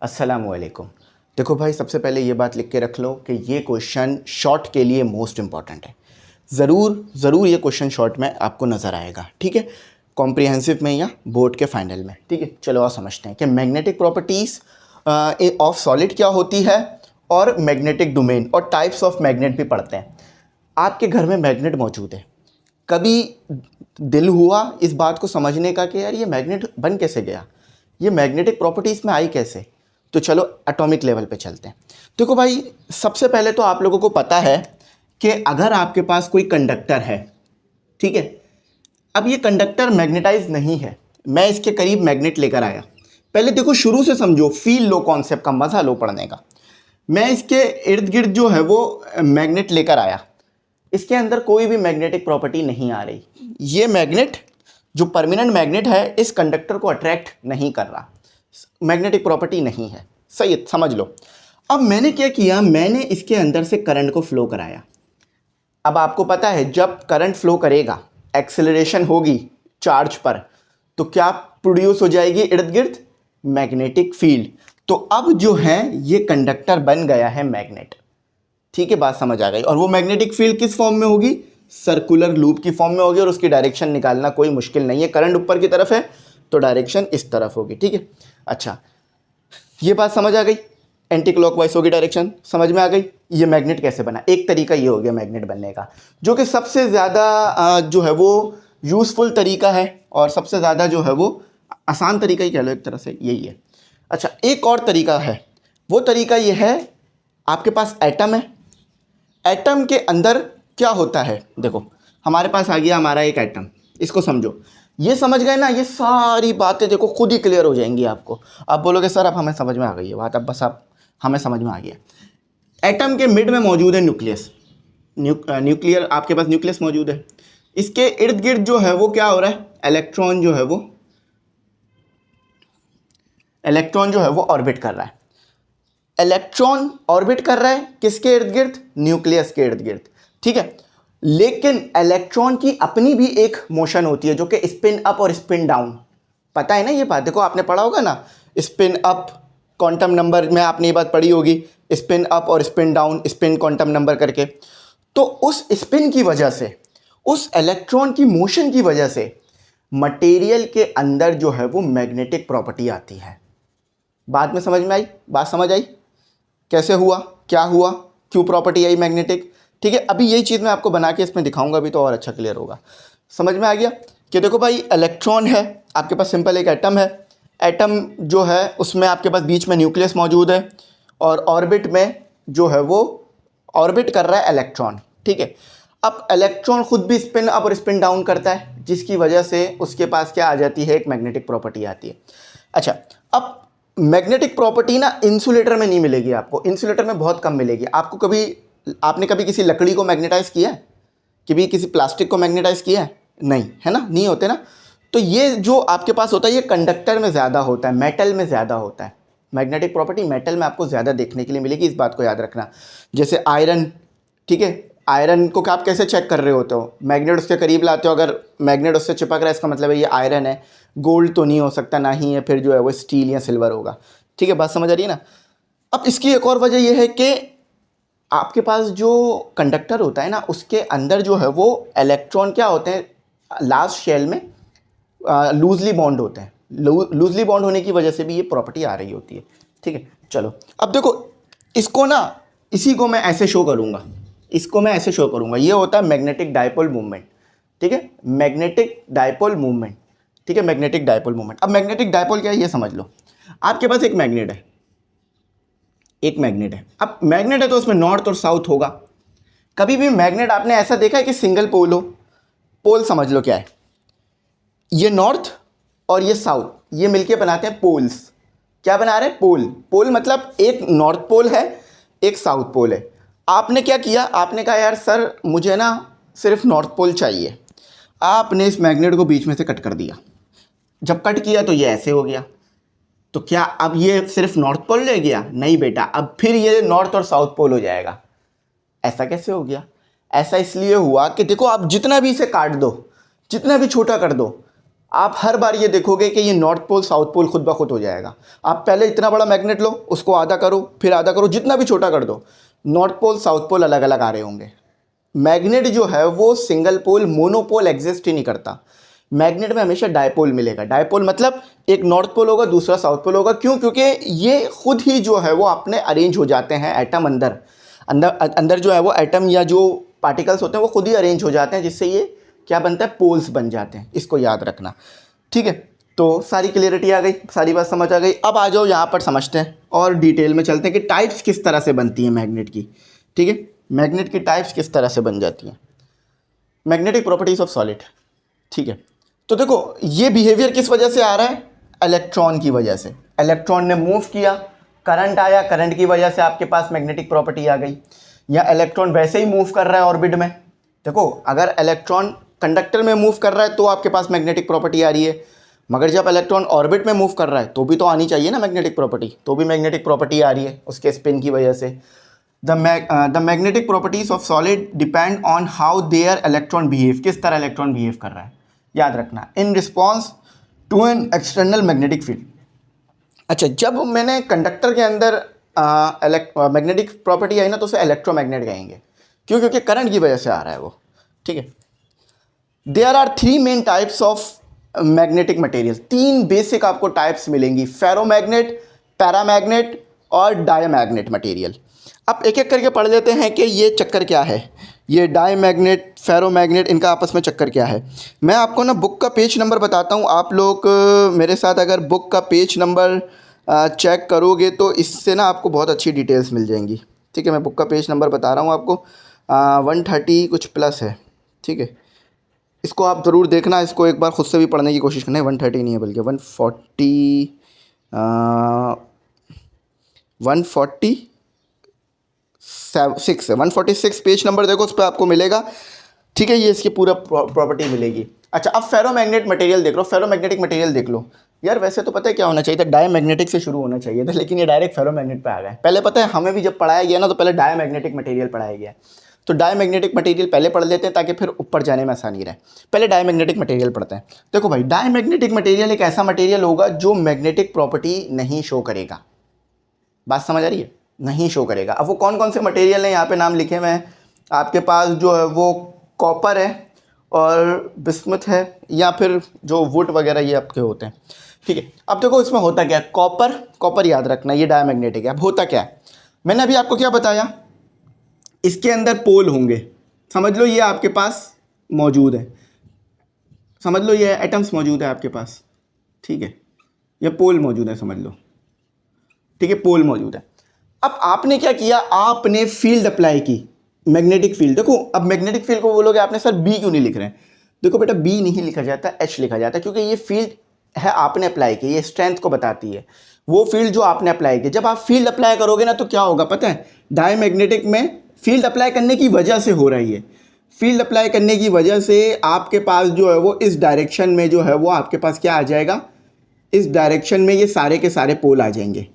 अस्सलामुअलैकुम। देखो भाई, सबसे पहले ये बात लिख के रख लो कि ये क्वेश्चन शॉर्ट के लिए मोस्ट इम्पॉर्टेंट है। ज़रूर ये क्वेश्चन शॉर्ट में आपको नज़र आएगा, ठीक है, कॉम्प्रिहेंसिव में या बोर्ड के फाइनल में, ठीक है। चलो और समझते हैं कि मैग्नेटिक प्रॉपर्टीज़ ऑफ सॉलिड क्या होती है और मैग्नेटिक डोमेन और टाइप्स ऑफ मैग्नेट भी पढ़ते हैं। आपके घर में मैग्नेट मौजूद है, कभी दिल हुआ इस बात को समझने का कि यार ये मैग्नेट बन कैसे गया, ये मैग्नेटिक प्रॉपर्टीज़ में आई कैसे? तो चलो एटॉमिक लेवल पे चलते हैं। देखो भाई, सबसे पहले तो आप लोगों को पता है कि अगर आपके पास कोई कंडक्टर है, ठीक है, अब ये कंडक्टर मैग्नेटाइज नहीं है, मैं इसके करीब मैग्नेट लेकर आया। पहले देखो, शुरू से समझो, फील लो कॉन्सेप्ट का, मज़ा लो पढ़ने का। मैं इसके इर्द गिर्द जो है वो मैग्नेट लेकर आया, इसके अंदर कोई भी मैग्नेटिक प्रॉपर्टी नहीं आ रही। ये मैग्नेट जो परमानेंट मैग्नेट है इस कंडक्टर को अट्रैक्ट नहीं कर रहा, मैग्नेटिक प्रॉपर्टी नहीं है। सही है, समझ लो। अब मैंने क्या किया, मैंने इसके अंदर से करंट को फ्लो कराया। अब आपको पता है जब करंट फ्लो करेगा, एक्सेलरेशन होगी चार्ज पर, तो क्या प्रोड्यूस हो जाएगी इर्द गिर्द? Magnetic field. तो अब जो है ये कंडक्टर बन गया है मैग्नेट, ठीक है, बात समझ आ गई। और वो मैग्नेटिक फील्ड किस फॉर्म में होगी? सर्कुलर लूप की फॉर्म में होगी, और उसकी डायरेक्शन निकालना कोई मुश्किल नहीं है। करंट ऊपर की तरफ है तो डायरेक्शन इस तरफ होगी, ठीक है। अच्छा, ये बात समझ आ गई, एंटी क्लॉकवाइज होगी डायरेक्शन, समझ में आ गई। ये मैग्नेट कैसे बना, एक तरीका ये हो गया मैग्नेट बनने का, जो कि सबसे ज़्यादा जो है वो यूज़फुल तरीका है, और सबसे ज़्यादा जो है वो आसान तरीका ही कह लो, एक तरह से यही है। अच्छा, एक और तरीका है, वो तरीका ये है, आपके पास एटम है, एटम के अंदर क्या होता है? देखो, हमारे पास आ गया हमारा एक एटम, इसको समझो। ये समझ गए ना, ये सारी बातें देखो खुद ही क्लियर हो जाएंगी आपको। आप बोलोगे सर अब हमें समझ में आ गई है बात, अब बस आप हमें समझ में आ गया। एटम के मिड में मौजूद है न्यूक्लियस, न्यूक्लियर, आपके पास न्यूक्लियस मौजूद है। इसके इर्द गिर्द जो है वो क्या हो रहा है, इलेक्ट्रॉन जो है वो ऑर्बिट कर रहा है। इलेक्ट्रॉन ऑर्बिट कर रहा है किसके इर्द गिर्द? न्यूक्लियस के इर्द गिर्द, ठीक है। लेकिन इलेक्ट्रॉन की अपनी भी एक मोशन होती है जो कि स्पिन अप और स्पिन डाउन, पता है ना ये बात? देखो आपने पढ़ा होगा ना, स्पिन अप क्वांटम नंबर में आपने ये बात पढ़ी होगी, स्पिन अप और spin down, spin quantum number करके। तो उस स्पिन की वजह से, उस इलेक्ट्रॉन की मोशन की वजह से मटेरियल के अंदर जो है वो मैग्नेटिक प्रॉपर्टी आती है। बाद में समझ में आई, बात समझ आई कैसे हुआ, क्या हुआ, क्यों प्रॉपर्टी आई मैग्नेटिक, ठीक है। अभी यही चीज़ मैं आपको बना के इसमें दिखाऊंगा भी, तो और अच्छा क्लियर होगा। समझ में आ गया कि देखो भाई, इलेक्ट्रॉन है आपके पास, सिंपल एक एटम है। एटम जो है उसमें आपके पास बीच में न्यूक्लियस मौजूद है, और ऑर्बिट में जो है वो ऑर्बिट कर रहा है इलेक्ट्रॉन, ठीक है। अब इलेक्ट्रॉन खुद भी स्पिन अप और स्पिन डाउन करता है, जिसकी वजह से उसके पास क्या आ जाती है, एक मैग्नेटिक प्रॉपर्टी आती है। अच्छा, अब मैग्नेटिक प्रॉपर्टी ना इंसुलेटर में नहीं मिलेगी आपको, इंसुलेटर में बहुत कम मिलेगी आपको। आपने कभी किसी लकड़ी को मैग्नेटाइज किया है? कभी किसी प्लास्टिक को मैग्नेटाइज किया है? नहीं, है ना, नहीं होते ना। तो ये जो आपके पास होता है ये कंडक्टर में ज़्यादा होता है, मेटल में ज़्यादा होता है। मैग्नेटिक प्रॉपर्टी मेटल में आपको ज़्यादा देखने के लिए मिलेगी, इस बात को याद रखना। जैसे आयरन, ठीक है, आयरन को आप कैसे चेक कर रहे होते हो? मैग्नेट उसके करीब लाते हो, अगर मैग्नेट उससे चिपक रहा है इसका मतलब है ये आयरन है, गोल्ड तो नहीं हो सकता, ना ही है फिर जो है वो स्टील या सिल्वर होगा, ठीक है, बात समझ आ रही है ना। अब इसकी एक और वजह यह है कि आपके पास जो कंडक्टर होता है ना, उसके अंदर जो है वो इलेक्ट्रॉन क्या होते हैं, लास्ट शेल में लूजली बॉन्ड होते हैं। लूजली बॉन्ड होने की वजह से भी ये प्रॉपर्टी आ रही होती है, ठीक है। चलो अब देखो, इसको ना, इसी को मैं ऐसे शो करूँगा, इसको मैं ऐसे शो करूँगा, ये होता है मैग्नेटिक डायपोल मूवमेंट, ठीक है, मैग्नेटिक डायपोल मूवमेंट, ठीक है, मैग्नेटिक डायपोल मूवमेंट। अब मैग्नेटिक डायपोल क्या है ये समझ लो। आपके पास एक मैग्नेट है, एक मैग्नेट है। अब मैग्नेट है तो उसमें नॉर्थ और साउथ होगा। कभी भी मैग्नेट आपने ऐसा देखा है कि सिंगल पोल हो? पोल समझ लो क्या है, ये नॉर्थ और ये साउथ, ये मिलके बनाते हैं पोल्स। क्या बना रहे हैं? पोल। पोल मतलब एक नॉर्थ पोल है, एक साउथ पोल है। आपने क्या किया, आपने कहा यार सर मुझे ना सिर्फ नॉर्थ पोल चाहिए। आपने इस मैग्नेट को बीच में से कट कर दिया। जब कट किया तो ये ऐसे हो गया, तो क्या अब ये सिर्फ नॉर्थ पोल ले गया? नहीं बेटा, अब फिर ये नॉर्थ और साउथ पोल हो जाएगा। ऐसा कैसे हो गया? ऐसा इसलिए हुआ कि देखो आप जितना भी इसे काट दो, जितना भी छोटा कर दो, आप हर बार ये देखोगे कि ये नॉर्थ पोल साउथ पोल खुद ब खुद हो जाएगा। आप पहले इतना बड़ा मैग्नेट लो, उसको आधा करो, फिर आधा करो, जितना भी छोटा कर दो, नॉर्थ पोल साउथ पोल अलग अलग आ रहे होंगे। मैग्नेट जो है वो सिंगल पोल मोनोपोल एग्जिस्ट ही नहीं करता। मैग्नेट में हमेशा डायपोल मिलेगा। डायपोल मतलब एक नॉर्थ पोल होगा, दूसरा साउथ पोल होगा। क्यों? क्योंकि ये खुद ही जो है वो अपने अरेंज हो जाते हैं। एटम अंदर अंदर अंदर जो है वो एटम या जो पार्टिकल्स होते हैं वो खुद ही अरेंज हो जाते हैं, जिससे ये क्या बनता है, पोल्स बन जाते हैं। इसको याद रखना, ठीक है। तो सारी क्लियरिटी आ गई, सारी बात समझ आ गई। अब आ जाओ यहाँ पर समझते हैं और डिटेल में चलते हैं कि टाइप्स किस तरह से बनती हैं मैग्नेट की, ठीक है। मैग्नेट की टाइप्स किस तरह से बन जाती हैं। मैग्नेटिक प्रॉपर्टीज ऑफ सॉलिड, ठीक है। तो देखो ये बिहेवियर किस वजह से आ रहा है, इलेक्ट्रॉन की वजह से। इलेक्ट्रॉन ने मूव किया, करंट आया, करंट की वजह से आपके पास मैग्नेटिक प्रॉपर्टी आ गई। या इलेक्ट्रॉन वैसे ही मूव कर रहा है ऑर्बिट में, देखो अगर इलेक्ट्रॉन कंडक्टर में मूव कर रहा है तो आपके पास मैग्नेटिक प्रॉपर्टी आ रही है, मगर जब इलेक्ट्रॉन ऑर्बिट में मूव कर रहा है तो भी तो आनी चाहिए ना मैग्नेटिक प्रॉपर्टी, तो भी मैग्नेटिक प्रॉपर्टी आ रही है उसके स्पिन की वजह से। The magnetic properties of solid depend on how there electron behave, किस तरह इलेक्ट्रॉन बिहेव कर रहा है, याद रखना, in response to an external magnetic field. अच्छा, जब मैंने कंडक्टर के अंदर मैग्नेटिक प्रॉपर्टी आई ना तो उसे इलेक्ट्रोमैग्नेट कहेंगे। क्यों? क्योंकि करंट की वजह से आ रहा है वो, ठीक है। There are 3 main types of magnetic material. 3 basic आपको टाइप्स मिलेंगी, फेरोमैग्नेट, पैरामैग्नेट और डायमैग्नेट मटेरियल। अब एक एक करके पढ़ लेते हैं कि ये चक्कर क्या है, ये डायमैग्नेट, फेरोमैग्नेट, इनका आपस में चक्कर क्या है। मैं आपको ना बुक का पेज नंबर बताता हूँ। आप लोग मेरे साथ अगर बुक का पेज नंबर चेक करोगे तो इससे ना आपको बहुत अच्छी डिटेल्स मिल जाएंगी, ठीक है। मैं बुक का पेज नंबर बता रहा हूँ आपको, 130 कुछ प्लस है, ठीक है। इसको आप ज़रूर देखना, इसको एक बार ख़ुद से भी पढ़ने की कोशिश करना है। 130 नहीं है बल्कि 146 है, 146 पेज नंबर देखो, उस पर आपको मिलेगा, ठीक है। ये इसकी पूरा प्रॉपर्टी मिलेगी। अच्छा, अब फेरोमैग्नेट मटेरियल देख लो, फेरोमैग्नेटिक मटेरियल देख लो। यार वैसे तो पता है क्या होना चाहिए था, डायमैग्नेटिक से शुरू होना चाहिए था, लेकिन ये डायरेक्ट फेरोमैग्नेट पे आ गए। पहले पता है हमें भी जब पढ़ाया गया ना तो पहले डायमैग्नेटिक मटेरियल पढ़ाया गया, तो डायमैग्नेटिक मटेरियल पहले पढ़ लेते हैं ताकि फिर ऊपर जाने में आसानी रहे। पहले डायमैग्नेटिक मटेरियल पढ़ते हैं। देखो भाई, डायमैग्नेटिक मटेरियल एक ऐसा मटेरियल होगा जो मैग्नेटिक प्रॉपर्टी नहीं शो करेगा। बात समझ आ रही है? नहीं शो करेगा। अब वो कौन कौन से मटेरियल हैं यहाँ पे नाम लिखे हुए हैं आपके पास, जो है वो कॉपर है और बिस्मुथ है, या फिर जो वुड वगैरह ये आपके होते हैं, ठीक है। अब देखो इसमें होता क्या है, कॉपर याद रखना, ये डायमैग्नेटिक है। अब होता क्या है, मैंने अभी आपको क्या बताया, इसके अंदर पोल होंगे, समझ लो ये आपके पास मौजूद है, समझ लो ये एटम्स मौजूद है आपके पास, ठीक है। ये पोल मौजूद है, समझ लो, ठीक है, पोल मौजूद है। अब आपने क्या किया, आपने फील्ड अप्लाई की, मैग्नेटिक फील्ड। देखो अब मैग्नेटिक फील्ड को बोलोगे आपने सर बी क्यों नहीं लिख रहे हैं, देखो बेटा बी नहीं लिखा जाता, एच लिखा जाता है, क्योंकि ये फील्ड है आपने अप्लाई की, ये स्ट्रेंथ को बताती है, वो फील्ड जो आपने अप्लाई की। जब आप फील्ड अप्लाई करोगे ना तो क्या होगा पता है, डायमैग्नेटिक में फील्ड अप्लाई करने की वजह से हो रही है, फील्ड अप्लाई करने की वजह से आपके पास जो है वो इस डायरेक्शन में जो है वो आपके पास क्या आ जाएगा, इस डायरेक्शन में ये सारे के सारे पोल आ जाएंगे,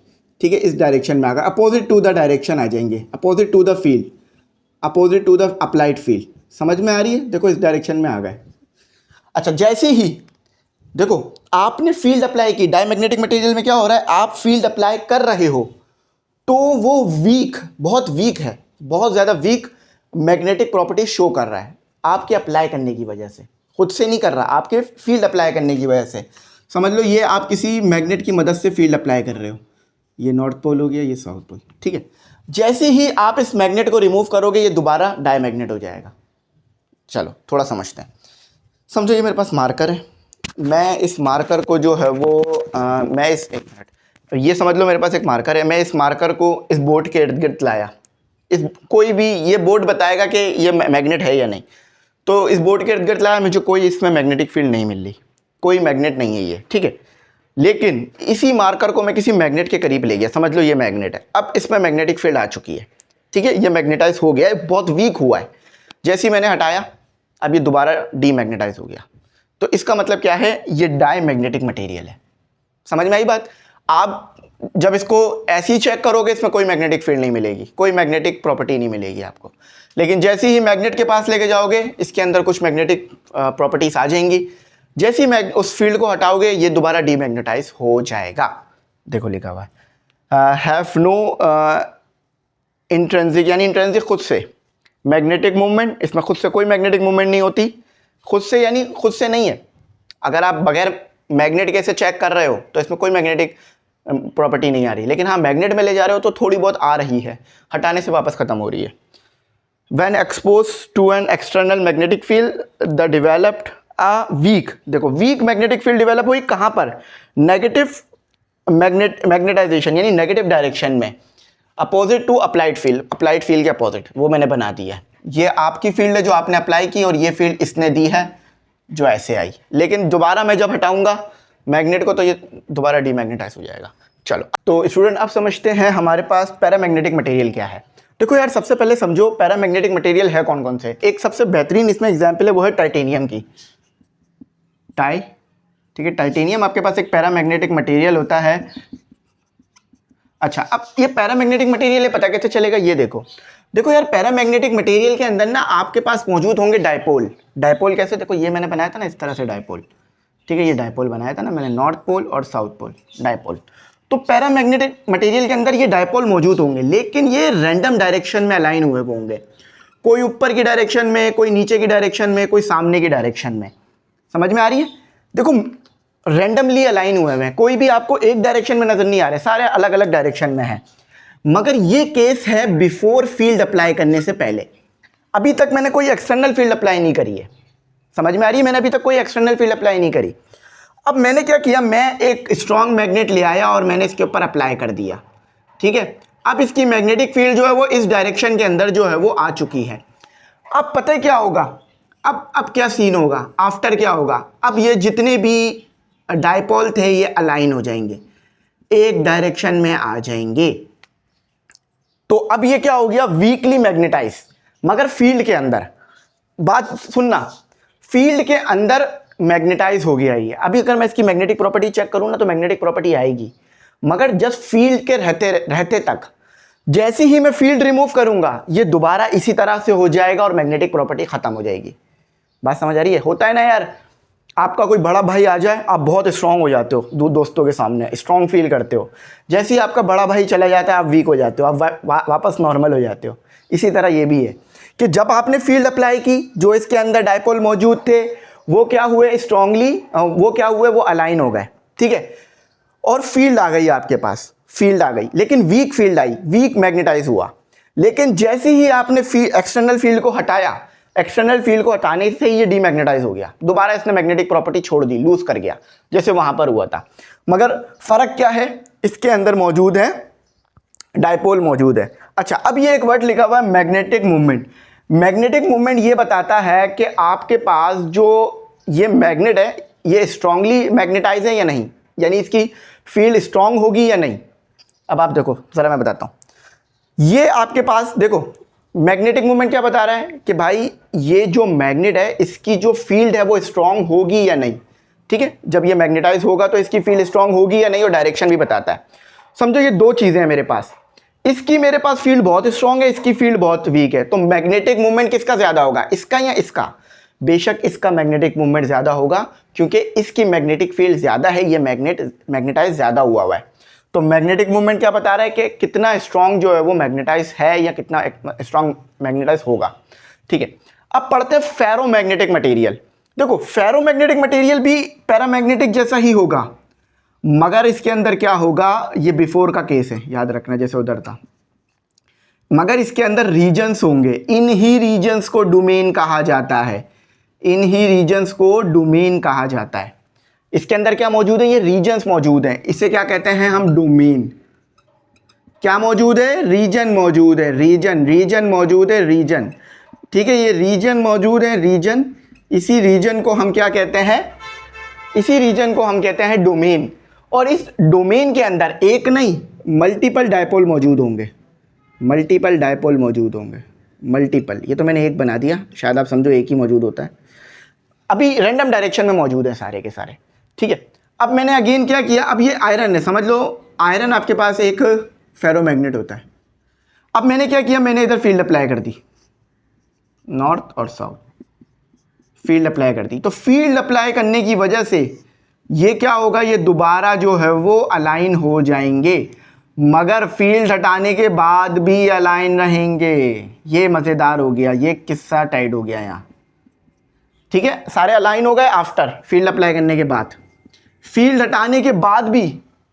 ठीक है। इस डायरेक्शन में आ गए, अपोजिट टू द डायरेक्शन आ जाएंगे, opposite to the field, opposite to the applied field. समझ में आ रही है? देखो इस डायरेक्शन में आ गए। अच्छा, जैसे ही देखो आपने फील्ड अप्लाई की, डायमैग्नेटिक मटेरियल में क्या हो रहा है, आप फील्ड अप्लाई कर रहे हो तो वो वीक, बहुत वीक है, बहुत ज़्यादा वीक मैग्नेटिक प्रॉपर्टी शो कर रहा है आपके अप्लाई करने की वजह से, खुद से नहीं कर रहा, आपके फील्ड अप्लाई करने की वजह से। समझ लो ये आप किसी मैग्नेट की मदद से फील्ड अप्लाई कर रहे हो, ये नॉर्थ पोल हो गया, ये साउथ पोल, ठीक है। जैसे ही आप इस मैग्नेट को रिमूव करोगे ये दोबारा डायमैग्नेट हो जाएगा। चलो थोड़ा समझते हैं। समझो ये मेरे पास मार्कर है, मैं इस मार्कर को जो है वो मैं इस एक मिनट, ये समझ लो मेरे पास एक मार्कर है, मैं इस मार्कर को इस बोर्ड के इर्द गिर्द लाया, इस कोई भी ये बोर्ड बताएगा कि ये मैग्नेट है या नहीं, तो इस बोर्ड के इर्द गिर्द लाया, मुझे कोई इसमें मैग्नेटिक फील्ड नहीं मिल रही, कोई मैग्नेट नहीं है ये, ठीक है। लेकिन इसी मार्कर को मैं किसी मैग्नेट के करीब ले गया, समझ लो ये मैग्नेट है, अब इसमें मैग्नेटिक फील्ड आ चुकी है, ठीक है, ये मैग्नेटाइज हो गया है, बहुत वीक हुआ है। जैसे ही मैंने हटाया अब ये दोबारा डीमैग्नेटाइज हो गया, तो इसका मतलब क्या है, ये डायमैग्नेटिक मटेरियल है। समझ में आई बात? आप जब इसको ऐसे ही चेक करोगे इसमें कोई मैग्नेटिक फील्ड नहीं मिलेगी, कोई मैग्नेटिक प्रॉपर्टी नहीं मिलेगी आपको, लेकिन जैसे ही मैग्नेट के पास लेके जाओगे इसके अंदर कुछ मैग्नेटिक प्रॉपर्टीज आ जाएंगी, जैसे ही उस फील्ड को हटाओगे ये दोबारा डीमैग्नेटाइज हो जाएगा। देखो लिखा हुआ है हैव नो इंट्रिंसिक, यानी इंट्रिंसिक खुद से, मैग्नेटिक मूवमेंट, इसमें खुद से कोई मैग्नेटिक मूवमेंट नहीं होती। खुद से यानी खुद से नहीं है, अगर आप बगैर मैग्नेट के से चेक कर रहे हो तो इसमें कोई मैग्नेटिक प्रॉपर्टी नहीं आ रही, लेकिन हाँ मैग्नेट में ले जा रहे हो तो थोड़ी बहुत आ रही है, हटाने से वापस ख़त्म हो रही है। When exposed to an external magnetic field, the developed a weak, देखो weak magnetic field develop हुई कहाँ पर, नेगेटिव मैग्नेटाइजेशन यानी नेगेटिव डायरेक्शन में, opposite to applied field, applied field के अपोजिट, वो मैंने बना दिया है। ये आपकी फील्ड है जो आपने अप्लाई की और ये फील्ड इसने दी है जो ऐसे आई, लेकिन दोबारा मैं जब हटाऊंगा मैग्नेट को तो ये दोबारा डीमैग्नेटाइज हो जाएगा। चलो तो स्टूडेंट आप समझते हैं हमारे पास पैरामैग्नेटिक मटेरियल क्या है। देखो यार सबसे पहले समझो पैरामैग्नेटिक मटेरियल है कौन कौन से। एक सबसे बेहतरीन इसमें एग्जांपल है वो है टाइटेनियम की, ठीक है, टाइटेनियम आपके पास एक पैरामैग्नेटिक मटेरियल होता है। अच्छा अब ये पैरामैग्नेटिक मटेरियल है, पता कैसे चलेगा, ये देखो देखो यार पैरामैग्नेटिक मटेरियल के अंदर ना आपके पास मौजूद होंगे डायपोल। डायपोल कैसे, देखो ये मैंने बनाया था ना इस तरह से डायपोल, ठीक है, ये डायपोल बनाया था ना मैंने, नॉर्थ पोल और साउथ पोल डायपोल। तो पैरामैग्नेटिक मटेरियल के अंदर ये डायपोल मौजूद होंगे, लेकिन ये रैंडम डायरेक्शन में अलाइन हुए होंगे, कोई ऊपर की डायरेक्शन में, कोई नीचे की डायरेक्शन में, कोई सामने की डायरेक्शन में। समझ में आ रही है, देखो रैंडमली अलाइन हुए हैं, कोई भी आपको एक डायरेक्शन में नजर नहीं आ रहे, सारे अलग अलग डायरेक्शन में हैं। मगर ये केस है बिफोर फील्ड अप्लाई करने से पहले, अभी तक मैंने कोई एक्सटर्नल फील्ड अप्लाई नहीं करी है। समझ में आ रही है, मैंने अभी तक कोई एक्सटर्नल फील्ड अप्लाई नहीं करी। अब मैंने क्या किया, मैं एक स्ट्रॉन्ग मैग्नेट ले आया और मैंने इसके ऊपर अप्लाई कर दिया, ठीक है। अब इसकी मैग्नेटिक फील्ड जो है वो इस डायरेक्शन के अंदर जो है वो आ चुकी है। अब पता है क्या होगा, अब क्या सीन होगा, आफ्टर क्या होगा, अब ये जितने भी डायपोल थे ये अलाइन हो जाएंगे, एक डायरेक्शन में आ जाएंगे। तो अब ये क्या हो गया, वीकली मैग्नेटाइज, मगर फील्ड के अंदर, बात सुनना, फील्ड के अंदर मैग्नेटाइज हो गया ये। अभी अगर मैं इसकी मैग्नेटिक प्रॉपर्टी चेक करूँ ना तो मैग्नेटिक प्रॉपर्टी आएगी, मगर जस्ट फील्ड के रहते तक, जैसे ही मैं फील्ड रिमूव करूंगा ये दोबारा इसी तरह से हो जाएगा और मैग्नेटिक प्रॉपर्टी खत्म हो जाएगी। बात समझ आ रही है, होता है ना यार, आपका कोई बड़ा भाई आ जाए, आप बहुत स्ट्रांग हो जाते हो, दोस्तों के सामने स्ट्रांग फील करते हो, जैसे ही आपका बड़ा भाई चला जाता है आप वीक हो जाते हो, आप वापस नॉर्मल हो जाते हो। इसी तरह ये भी है कि जब आपने फील्ड अप्लाई की, जो इसके अंदर डायपोल मौजूद थे वो क्या हुए, स्ट्रांगली वो क्या हुए, वो अलाइन हो गए, ठीक है, और फील्ड आ गई आपके पास, फील्ड आ गई, लेकिन weak field I, week magnetise हुआ। लेकिन जैसे ही आपने एक्सटर्नल फील्ड को हटाया, एक्सटर्नल फील्ड को हटाने से ये डीमैग्नेटाइज हो गया, दोबारा इसने मैग्नेटिक प्रॉपर्टी छोड़ दी, लूज कर गया जैसे वहां पर हुआ था। मगर फर्क क्या है, इसके अंदर मौजूद है डायपोल मौजूद है। अच्छा अब ये एक वर्ड लिखा हुआ है मैग्नेटिक मूवमेंट। मैग्नेटिक मूवमेंट ये बताता है कि आपके पास जो ये मैग्नेट है ये स्ट्रांगली मैग्नेटाइज है या नहीं, यानी इसकी फील्ड स्ट्रांग होगी या नहीं। अब आप देखो जरा मैं बताता हूं, ये आपके पास देखो मैग्नेटिक मूवमेंट क्या बता रहा है कि भाई ये जो मैग्नेट है इसकी जो फील्ड है वो स्ट्रांग होगी या नहीं, ठीक है। जब ये मैग्नेटाइज होगा तो इसकी फील्ड स्ट्रांग होगी या नहीं, और डायरेक्शन भी बताता है। समझो ये दो चीजें हैं मेरे पास, इसकी मेरे पास फील्ड बहुत स्ट्रांग है, इसकी फील्ड बहुत वीक है, तो मैग्नेटिक मूवमेंट किसका ज्यादा होगा, इसका या इसका। बेशक इसका मैग्नेटिक मूवमेंट ज्यादा होगा क्योंकि इसकी मैग्नेटिक फील्ड ज्यादा है, ये मैग्नेटाइज ज्यादा हुआ है। तो मैग्नेटिक मूवमेंट क्या बता रहा है कि कितना स्ट्रांग जो है वो मैग्नेटाइज है या कितना स्ट्रांग मैग्नेटाइज होगा, ठीक है। अब पढ़ते हैं फेरोमैग्नेटिक मटेरियल। देखो फेरोमैग्नेटिक मटेरियल भी पैरामैग्नेटिक जैसा ही होगा, मगर इसके अंदर क्या होगा, ये बिफोर का केस है, याद रखना जैसे उधर था, मगर इसके अंदर रीजन्स होंगे, इन ही रीजन्स को डोमेन कहा जाता है, इन ही रीजन्स को डोमेन कहा जाता है। इसके अंदर क्या मौजूद है, ये रीजन्स मौजूद हैं, इसे क्या कहते हैं हम, डोमेन। क्या मौजूद है, रीजन मौजूद है, रीजन मौजूद है, रीजन, ठीक है, ये रीजन मौजूद है, रीजन। इसी रीजन को हम क्या कहते हैं, इसी रीजन को हम कहते हैं डोमेन। और इस डोमेन के अंदर एक नहीं मल्टीपल डायपोल मौजूद होंगे, मल्टीपल डायपोल मौजूद होंगे, मल्टीपल, ये तो मैंने एक बना दिया, शायद आप समझो एक ही मौजूद होता है, अभी रैंडम डायरेक्शन में मौजूद है सारे के सारे, ठीक है। अब मैंने अगेन क्या किया, अब ये आयरन है, समझ लो आयरन आपके पास एक फेरोमैग्नेट होता है। अब मैंने क्या किया, मैंने इधर फील्ड अप्लाई कर दी, नॉर्थ और साउथ, फील्ड अप्लाई कर दी, तो फील्ड अप्लाई करने की वजह से ये क्या होगा, ये दोबारा जो है वो अलाइन हो जाएंगे, मगर फील्ड हटाने के बाद भी अलाइन रहेंगे। ये मज़ेदार हो गया, ये किस्सा टाइट हो गया यहाँ, ठीक है। सारे अलाइन हो गए आफ्टर फील्ड अप्लाई करने के बाद, फील्ड हटाने के बाद भी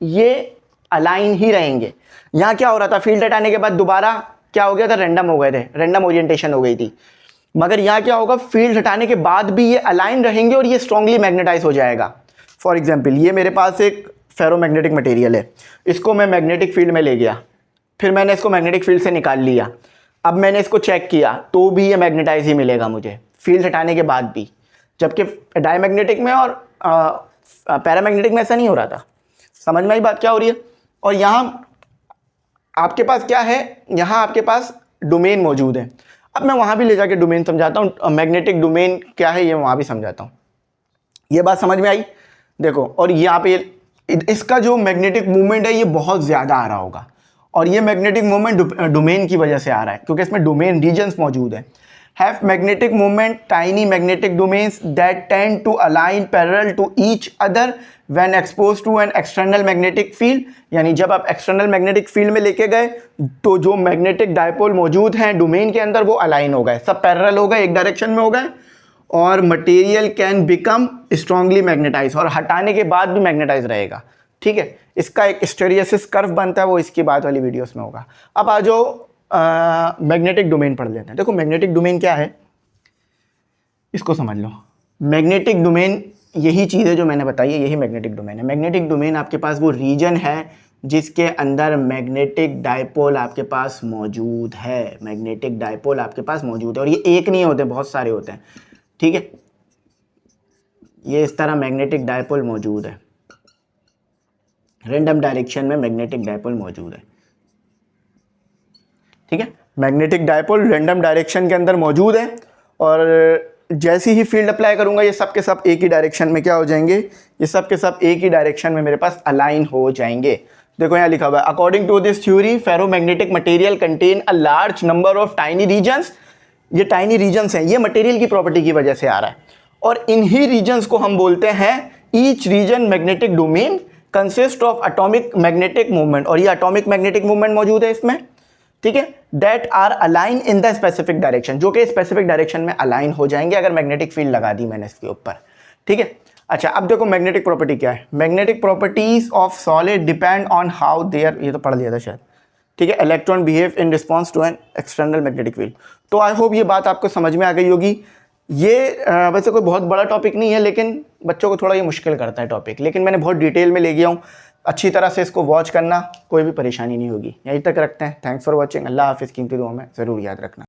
ये अलाइन ही रहेंगे। यहाँ क्या हो रहा था, फील्ड हटाने के बाद दोबारा क्या हो गया था, रैंडम हो गए थे, रैंडम ओरिएंटेशन हो गई थी। मगर यहाँ क्या होगा, फील्ड हटाने के बाद भी ये अलाइन रहेंगे और ये स्ट्रांगली मैग्नेटाइज हो जाएगा। फॉर एग्जाम्पल, ये मेरे पास एक फेरोमैग्नेटिक मटेरियल है, इसको मैं मैग्नेटिक फील्ड में ले गया, फिर मैंने इसको मैग्नेटिक फील्ड से निकाल लिया, अब मैंने इसको चेक किया तो भी ये मैग्नेटाइज ही मिलेगा मुझे फील्ड हटाने के बाद भी, जबकि डायमैग्नेटिक में और पैरामैग्नेटिक में ऐसा नहीं हो रहा था। समझ में आई बात क्या हो रही है। और यहाँ आपके पास क्या है, यहाँ आपके पास डोमेन मौजूद है। अब मैं वहाँ भी ले जाके डोमेन समझाता हूँ, मैग्नेटिक डोमेन क्या है ये वहाँ भी समझाता हूँ। ये बात समझ में आई, देखो। और यहाँ पे इसका जो मैग्नेटिक मूवमेंट है ये बहुत ज़्यादा आ रहा होगा, और ये मैग्नेटिक मूवमेंट डोमेन की वजह से आ रहा है, क्योंकि इसमें डोमेन रीजन्स मौजूद है। Have magnetic movement tiny magnetic domains that tend to align parallel to each other when expose to an external magnetic field. यानी जब आप एक्सटर्नल मैग्नेटिक फील्ड में लेके गए तो जो मैग्नेटिक डायपोल मौजूद हैं डोमेन के अंदर वो अलाइन हो गए, सब पैरेलल हो गए, एक डायरेक्शन में हो गए, और material can become strongly magnetize, और हटाने के बाद भी मैग्नेटाइज रहेगा, ठीक है। इसका एक हिस्टेरिसिस कर्व बनता है, वो इसकी बाद वाली वीडियोस में होगा। अब आ जाओ मैग्नेटिक डोमेन पढ़ लेते हैं। देखो मैग्नेटिक डोमेन क्या है, इसको समझ लो। मैग्नेटिक डोमेन यही चीज़ है जो मैंने बताई है, यही मैग्नेटिक डोमेन है। मैग्नेटिक डोमेन आपके पास वो रीजन है जिसके अंदर मैग्नेटिक डायपोल आपके पास मौजूद है, मैग्नेटिक डायपोल आपके पास मौजूद है, और ये एक नहीं होते, बहुत सारे होते हैं, ठीक है। ये इस तरह मैग्नेटिक डायपोल मौजूद है, रैंडम डायरेक्शन में मैग्नेटिक डायपोल मौजूद है, ठीक है। मैग्नेटिक डायपोल रैंडम डायरेक्शन के अंदर मौजूद है, और जैसे ही फील्ड अप्लाई करूंगा ये सब के सब एक ही डायरेक्शन में क्या हो जाएंगे, ये सब के सब एक ही डायरेक्शन में मेरे पास अलाइन हो जाएंगे। देखो यहाँ लिखा हुआ है, according to this theory ferromagnetic material contain a large number of tiny regions. ये टाइनी रीजन्स हैं, ये मटेरियल की प्रॉपर्टी की वजह से आ रहा है, और इन्हीं रीजन्स को हम बोलते हैं each region magnetic domain consist of atomic magnetic movement, और ये एटॉमिक मैग्नेटिक मूवमेंट मौजूद है इसमें, ठीक है। That are align in the specific direction, जो कि स्पेसिफिक डायरेक्शन में अलाइन हो जाएंगे अगर मैग्नेटिक फील्ड लगा दी मैंने इसके ऊपर, ठीक है। अच्छा, अब देखो मैग्नेटिक प्रॉपर्टी क्या है। Magnetic properties of solid depend on how there, ये तो पढ़ लिया था शायद, ठीक है, electron behave in response to an external magnetic field. तो आई होप ये बात आपको समझ में आ गई होगी। ये वैसे कोई बहुत बड़ा टॉपिक नहीं है, लेकिन बच्चों को थोड़ा ये मुश्किल करता है टॉपिक, लेकिन मैंने बहुत डिटेल में ले गया हूँ। अच्छी तरह से इसको वॉच करना, कोई भी परेशानी नहीं होगी। यहीं तक रखते हैं। Thanks for watching. अल्लाह हाफिज़। कीमती दुआ में ज़रूर याद रखना।